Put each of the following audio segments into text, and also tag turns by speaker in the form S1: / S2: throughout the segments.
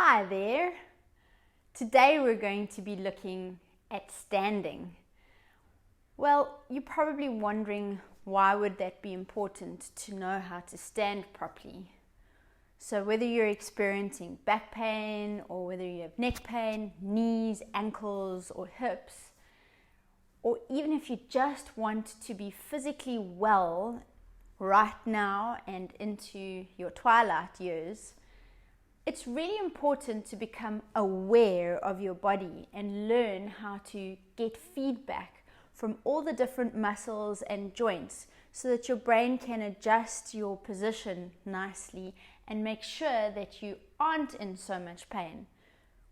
S1: Hi there. Today we're going to be looking at standing. Well, you're probably wondering why would that be important to know how to stand properly. So whether you're experiencing back pain or whether you have neck pain, knees, ankles or hips, or even if you just want to be physically well right now and into your twilight years, it's really important to become aware of your body and learn how to get feedback from all the different muscles and joints so that your brain can adjust your position nicely and make sure that you aren't in so much pain.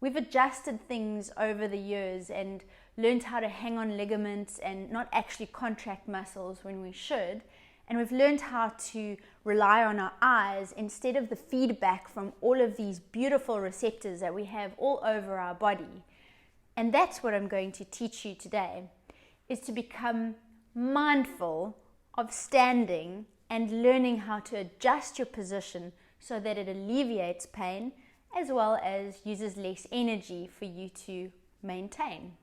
S1: We've adjusted things over the years and learned how to hang on ligaments and not actually contract muscles when we should. And we've learned how to rely on our eyes instead of the feedback from all of these beautiful receptors that we have all over our body. And that's what I'm going to teach you today, is to become mindful of standing and learning how to adjust your position so that it alleviates pain as well as uses less energy for you to maintain.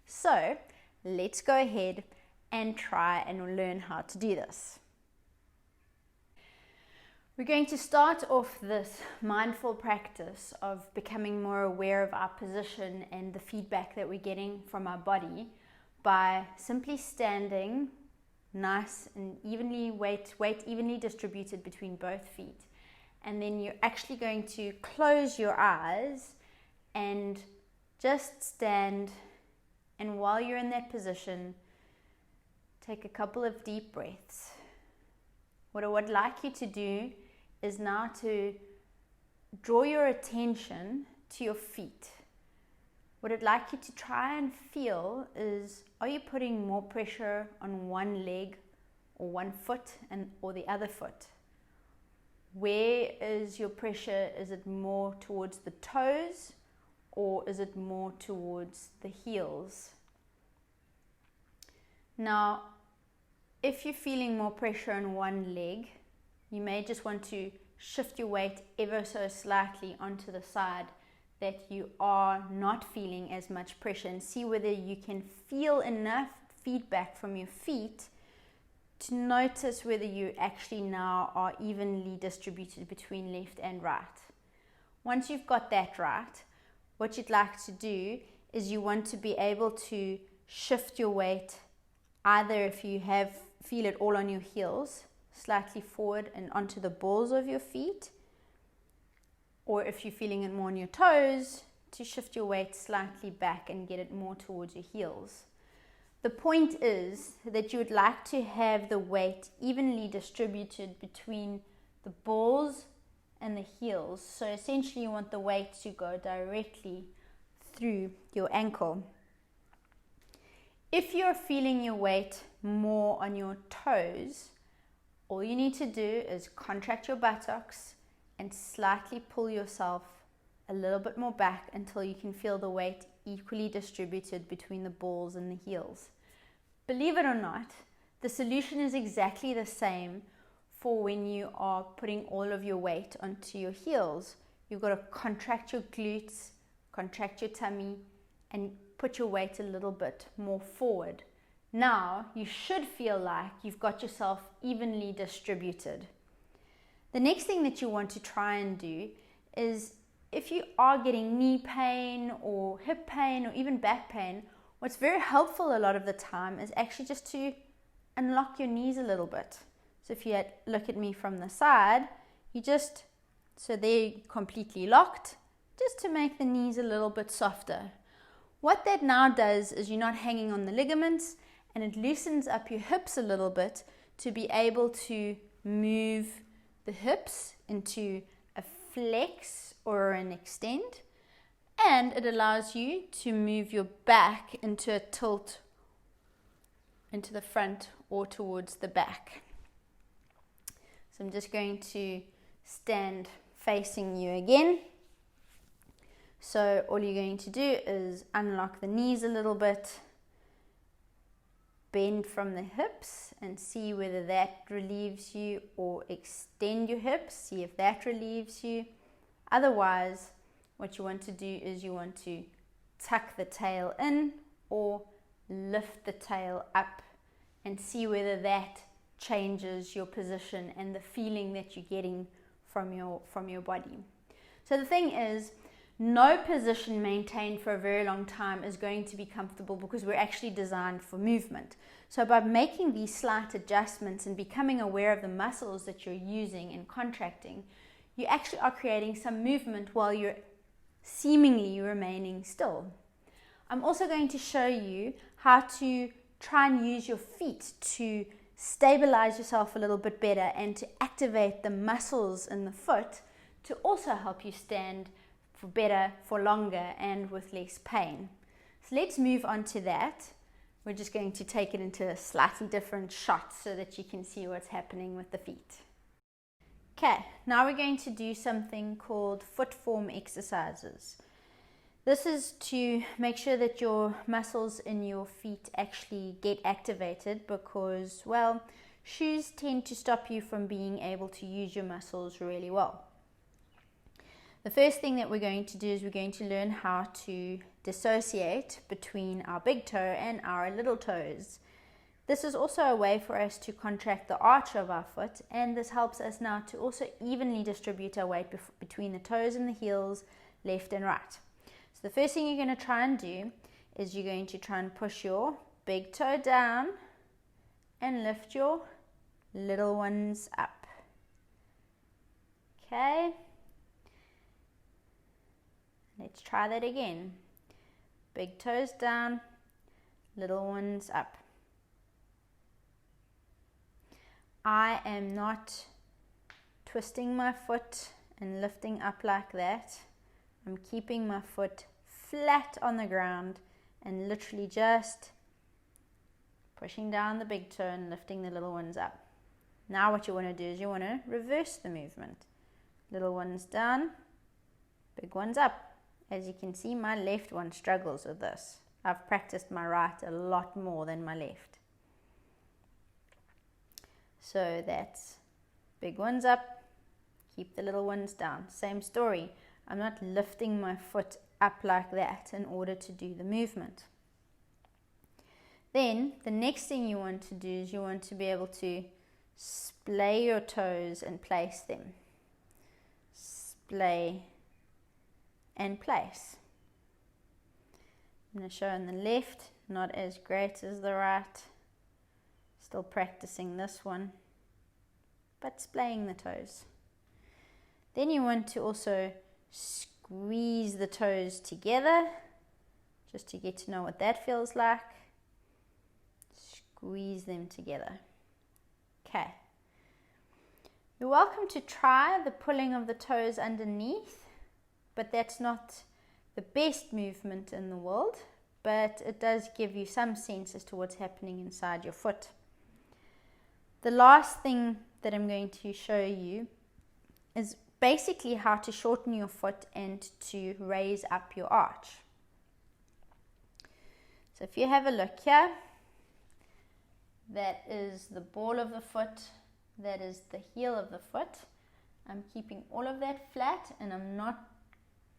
S1: So let's go ahead and try and learn how to do this. We're going to start off this mindful practice of becoming more aware of our position and the feedback that we're getting from our body by simply standing nice and evenly, weight evenly distributed between both feet. And then you're actually going to close your eyes and just stand, and while you're in that position, take a couple of deep breaths. What I would like you to do is now to draw your attention to your feet. What I'd like you to try and feel is, are you putting more pressure on one leg or one foot or the other foot? Where is your pressure? Is it more towards the toes or is it more towards the heels? Now, if you're feeling more pressure on one leg, you may just want to shift your weight ever so slightly onto the side that you are not feeling as much pressure, and see whether you can feel enough feedback from your feet to notice whether you actually now are evenly distributed between left and right. Once you've got that right, what you'd like to do is you want to be able to shift your weight, either if you feel it all on your heels, slightly forward and onto the balls of your feet, or if you're feeling it more on your toes, to shift your weight slightly back and get it more towards your heels. The point is that you would like to have the weight evenly distributed between the balls and the heels. So essentially you want the weight to go directly through your ankle. If you're feeling your weight more on your toes, all you need to do is contract your buttocks and slightly pull yourself a little bit more back until you can feel the weight equally distributed between the balls and the heels. Believe it or not, the solution is exactly the same for when you are putting all of your weight onto your heels. You've got to contract your glutes, contract your tummy, and put your weight a little bit more forward. Now you should feel like you've got yourself evenly distributed. The next thing that you want to try and do is, if you are getting knee pain or hip pain or even back pain, what's very helpful a lot of the time is actually just to unlock your knees a little bit. So if you look at me from the side, so they're completely locked, just to make the knees a little bit softer. What that now does is you're not hanging on the ligaments, and it loosens up your hips a little bit to be able to move the hips into a flex or an extend, and it allows you to move your back into a tilt into the front or towards the back. So I'm just going to stand facing you again. So all you're going to do is unlock the knees a little bit, bend from the hips and see whether that relieves you, or extend your hips, see if that relieves you. Otherwise, what you want to do is you want to tuck the tail in or lift the tail up, and see whether that changes your position and the feeling that you're getting from your body. So the thing is, no position maintained for a very long time is going to be comfortable, because we're actually designed for movement. So by making these slight adjustments and becoming aware of the muscles that you're using and contracting, you actually are creating some movement while you're seemingly remaining still. I'm also going to show you how to try and use your feet to stabilize yourself a little bit better and to activate the muscles in the foot to also help you stand for better, for longer, and with less pain. So let's move on to that. We're just going to take it into a slightly different shot so that you can see what's happening with the feet. Okay, now we're going to do something called foot form exercises. This is to make sure that your muscles in your feet actually get activated, because, well, shoes tend to stop you from being able to use your muscles really well. The first thing that we're going to do is we're going to learn how to dissociate between our big toe and our little toes. This is also a way for us to contract the arch of our foot, and this helps us now to also evenly distribute our weight between the toes and the heels, left and right. So the first thing you're going to try and do is you're going to try and push your big toe down and lift your little ones up. Okay. Let's try that again. Big toes down, little ones up. I am not twisting my foot and lifting up like that. I'm keeping my foot flat on the ground and literally just pushing down the big toe and lifting the little ones up. Now what you want to do is you want to reverse the movement. Little ones down, big ones up. As you can see, my left one struggles with this. I've practiced my right a lot more than my left. So that's big ones up, keep the little ones down. Same story. I'm not lifting my foot up like that in order to do the movement. Then the next thing you want to do is you want to be able to splay your toes and place them. Splay and place. I'm going to show on the left, not as great as the right. Still practicing this one, but splaying the toes. Then you want to also squeeze the toes together, just to get to know what that feels like. Squeeze them together. Okay. You're welcome to try the pulling of the toes underneath, but that's not the best movement in the world, but it does give you some sense as to what's happening inside your foot. The last thing that I'm going to show you is basically how to shorten your foot and to raise up your arch. So if you have a look here, that is the ball of the foot, that is the heel of the foot. I'm keeping all of that flat and I'm not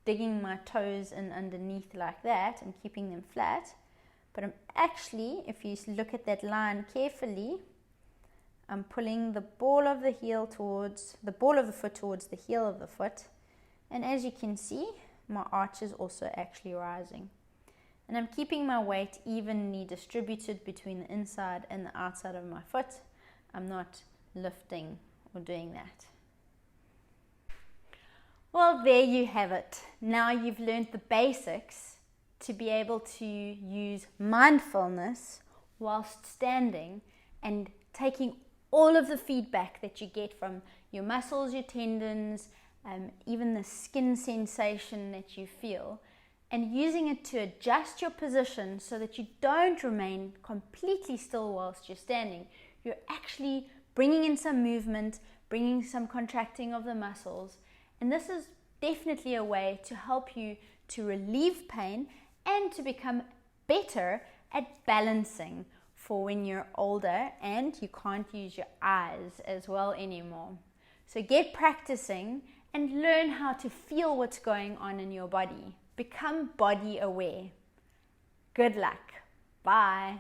S1: digging my toes in underneath like that. I'm keeping them flat, but I'm actually, if you look at that line carefully, I'm pulling the ball of the heel towards the ball of the foot towards the heel of the foot, and as you can see, my arch is also actually rising. And I'm keeping my weight evenly distributed between the inside and the outside of my foot. I'm not lifting or doing that. Well, there you have it. Now you've learned the basics to be able to use mindfulness whilst standing and taking all of the feedback that you get from your muscles, your tendons, even the skin sensation that you feel, and using it to adjust your position so that you don't remain completely still whilst you're standing. You're actually bringing in some movement, bringing some contracting of the muscles, and this is definitely a way to help you to relieve pain and to become better at balancing for when you're older and you can't use your eyes as well anymore. So get practicing and learn how to feel what's going on in your body. Become body aware. Good luck. Bye.